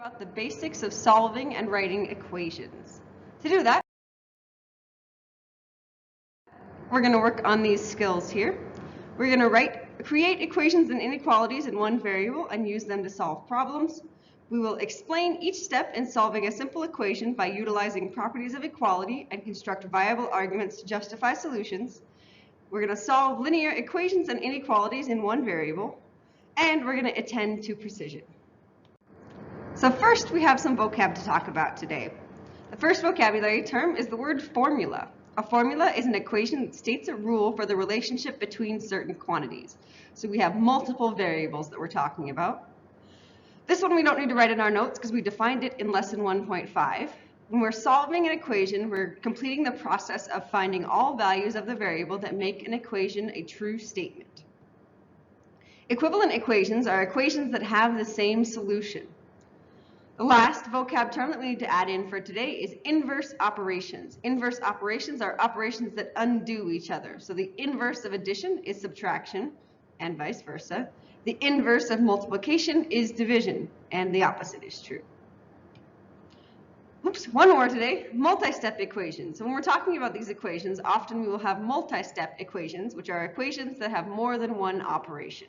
about the basics of solving and writing equations. To do that, we're going to work on these skills here. We're going to create equations and inequalities in one variable and use them to solve problems. We will explain each step in solving a simple equation by utilizing properties of equality and construct viable arguments to justify solutions. We're going to solve linear equations and inequalities in one variable, and we're going to attend to precision. So first, we have some vocab to talk about today. The first vocabulary term is the word formula. A formula is an equation that states a rule for the relationship between certain quantities. So we have multiple variables that we're talking about. This one we don't need to write in our notes because we defined it in lesson 1.5. When we're solving an equation, we're completing the process of finding all values of the variable that make an equation a true statement. Equivalent equations are equations that have the same solution. The last vocab term that we need to add in for today is inverse operations. Inverse operations are operations that undo each other. So the inverse of addition is subtraction, and vice versa. The inverse of multiplication is division, and the opposite is true. Oops, one more today, multi-step equations. So when we're talking about these equations, often we will have multi-step equations, which are equations that have more than one operation.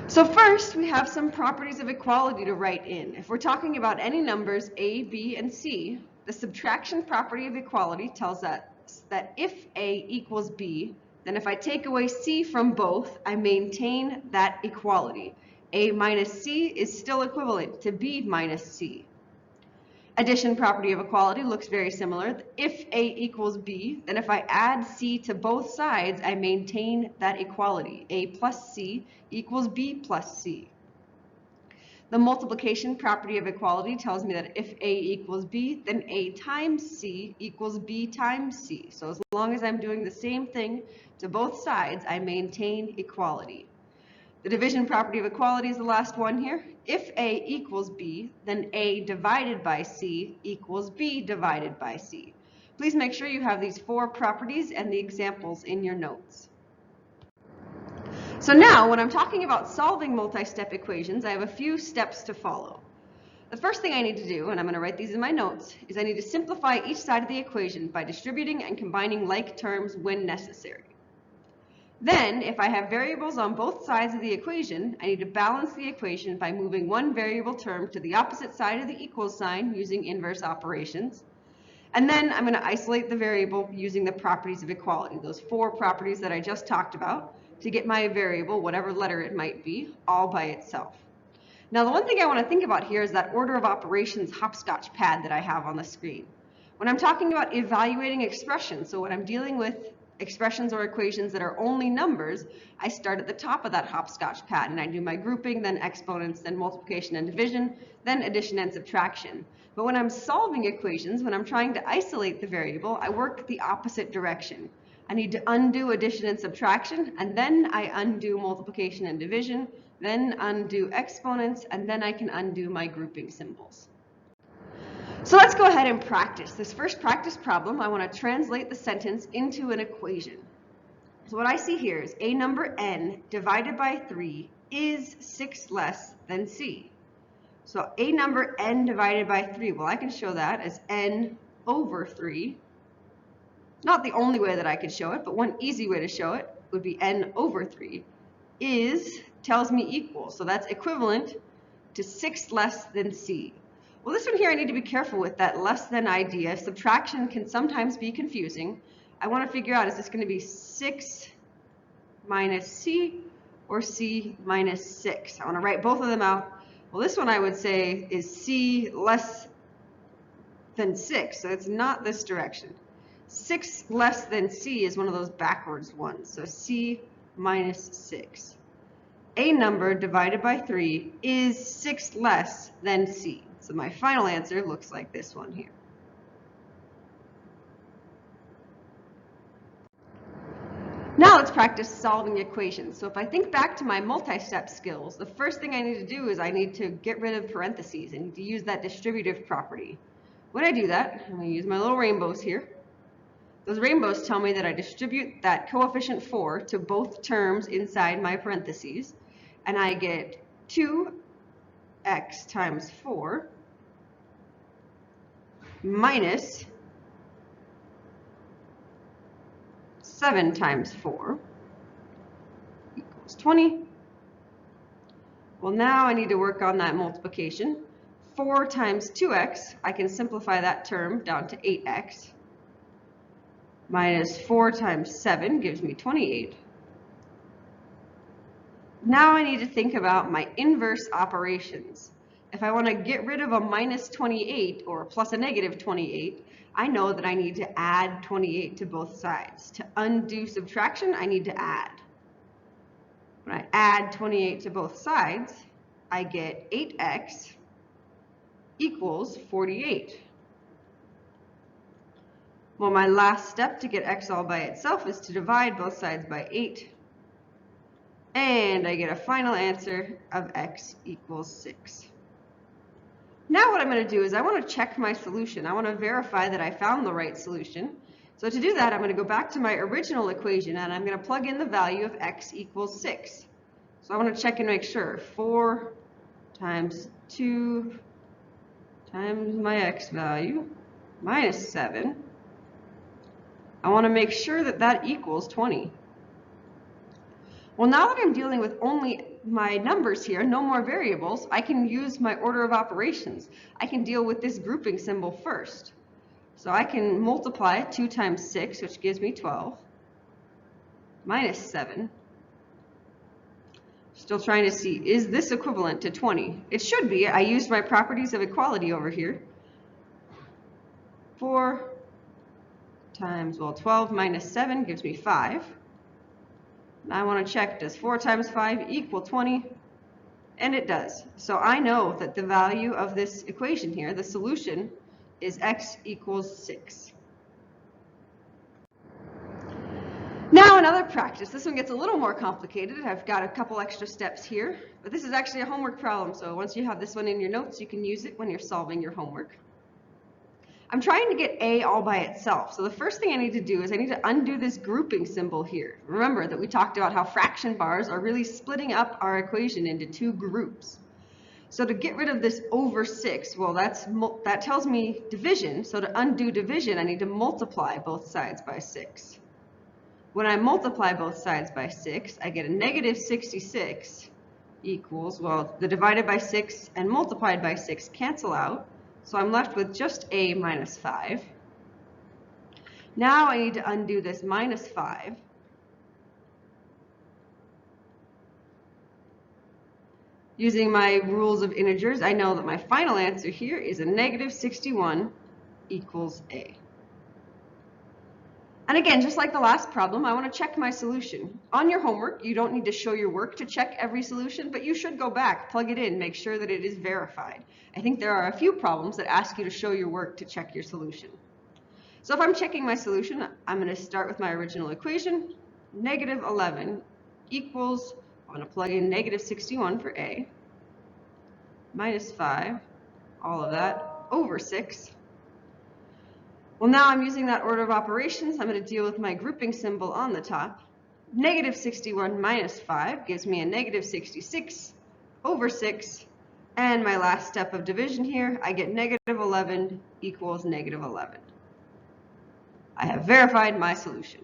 So first, we have some properties of equality to write in. If we're talking about any numbers a, b, and c, the subtraction property of equality tells us that if a equals b, then if I take away c from both, I maintain that equality. A minus c is still equivalent to b minus c. Addition property of equality looks very similar. If a equals b, then if I add c to both sides, I maintain that equality. A plus c equals b plus c. The multiplication property of equality tells me that if a equals b, then a times c equals b times c. So as long as I'm doing the same thing to both sides, I maintain equality. The division property of equality is the last one here. If a equals b, then a divided by c equals b divided by c. Please make sure you have these four properties and the examples in your notes. So now, when I'm talking about solving multi-step equations, I have a few steps to follow. The first thing I need to do, and I'm going to write these in my notes, is I need to simplify each side of the equation by distributing and combining like terms when necessary. Then, if I have variables on both sides of the equation, I need to balance the equation by moving one variable term to the opposite side of the equal sign using inverse operations. And then I'm going to isolate the variable using the properties of equality, those four properties that I just talked about, to get my variable, whatever letter it might be, all by itself. Now, the one thing I want to think about here is that order of operations hopscotch pad that I have on the screen. When I'm talking about evaluating expressions, so when I'm dealing with expressions or equations that are only numbers, I start at the top of that hopscotch pad and I do my grouping, then exponents, then multiplication and division, then addition and subtraction. But when I'm solving equations, when I'm trying to isolate the variable, I work the opposite direction. I need to undo addition and subtraction, and then I undo multiplication and division, then undo exponents, and then I can undo my grouping symbols. So let's go ahead and practice. This first practice problem, I want to translate the sentence into an equation. So what I see here is a number n divided by 3 is 6 less than c. So a number n divided by 3, well, I can show that as n over 3. Not the only way that I could show it, but one easy way to show it would be n over 3 is tells me equal. So that's equivalent to 6 less than c. Well, this one here I need to be careful with that less than idea. Subtraction can sometimes be confusing. I want to figure out, is this going to be 6 minus c or c minus 6? I want to write both of them out. Well, this one I would say is c less than 6, so it's not this direction. 6 less than c is one of those backwards ones, so c minus 6. A number divided by 3 is 6 less than c. So my final answer looks like this one here. Now let's practice solving equations. So if I think back to my multi-step skills, the first thing I need to do is I need to get rid of parentheses. I need to use that distributive property. When I do that, I'm going to use my little rainbows here. Those rainbows tell me that I distribute that coefficient 4 to both terms inside my parentheses, and I get 2 x times 4 minus 7 times 4 equals 20. Well, now I need to work on that multiplication. 4 times 2x, I can simplify that term down to 8x. Minus 4 times 7 gives me 28. Now I need to think about my inverse operations. If I want to get rid of a minus 28 or a plus a negative 28, I know that I need to add 28 to both sides. To undo subtraction, I need to add. When I add 28 to both sides, I get 8x equals 48. Well, my last step to get x all by itself is to divide both sides by 8. And I get a final answer of x equals 6. Now what I'm going to do is I want to check my solution. I want to verify that I found the right solution. So to do that, I'm going to go back to my original equation and I'm going to plug in the value of x equals 6. So I want to check and make sure. 4 times 2 times my x value minus 7. I want to make sure that that equals 20. Well, now that I'm dealing with only my numbers here, no more variables, I can use my order of operations. I can deal with this grouping symbol first. So I can multiply 2 times 6, which gives me 12, minus 7. Still trying to see, is this equivalent to 20? It should be. I used my properties of equality over here. 4 times, well, 12 minus 7 gives me 5. Now I want to check, does 4 times 5 equal 20? And it does. So I know that the value of this equation here, the solution, is x equals 6. Now another practice. This one gets a little more complicated. I've got a couple extra steps here, but this is actually a homework problem. So once you have this one in your notes, you can use it when you're solving your homework. I'm trying to get a all by itself. So the first thing I need to do is I need to undo this grouping symbol here. Remember that we talked about how fraction bars are really splitting up our equation into two groups. So to get rid of this over 6, well, that tells me division. So to undo division, I need to multiply both sides by 6. When I multiply both sides by 6, I get a negative 66 equals, well, the divided by 6 and multiplied by 6 cancel out. So I'm left with just a minus 5. Now I need to undo this minus 5. Using my rules of integers, I know that my final answer here is a negative 61 equals a. And again, just like the last problem, I want to check my solution. On your homework, you don't need to show your work to check every solution, but you should go back, plug it in, make sure that it is verified. I think there are a few problems that ask you to show your work to check your solution. So if I'm checking my solution, I'm going to start with my original equation. Negative 11 equals, I'm going to plug in negative 61 for a, minus 5, all of that, over 6. Well, now I'm using that order of operations. I'm going to deal with my grouping symbol on the top. Negative 61 minus 5 gives me a negative 66 over 6. And my last step of division here, I get negative 11 equals negative 11. I have verified my solution.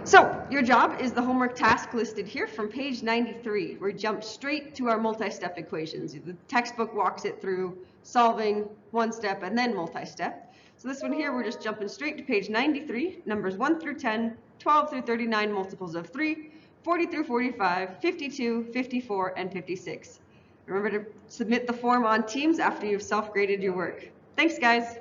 So your job is the homework task listed here from page 93. We jump straight to our multi-step equations. The textbook walks it through solving one step and then multi-step. So this one here, we're just jumping straight to page 93, numbers 1 through 10, 12 through 39, multiples of 3, 40 through 45, 52, 54, and 56. Remember to submit the form on Teams after you've self-graded your work. Thanks, guys.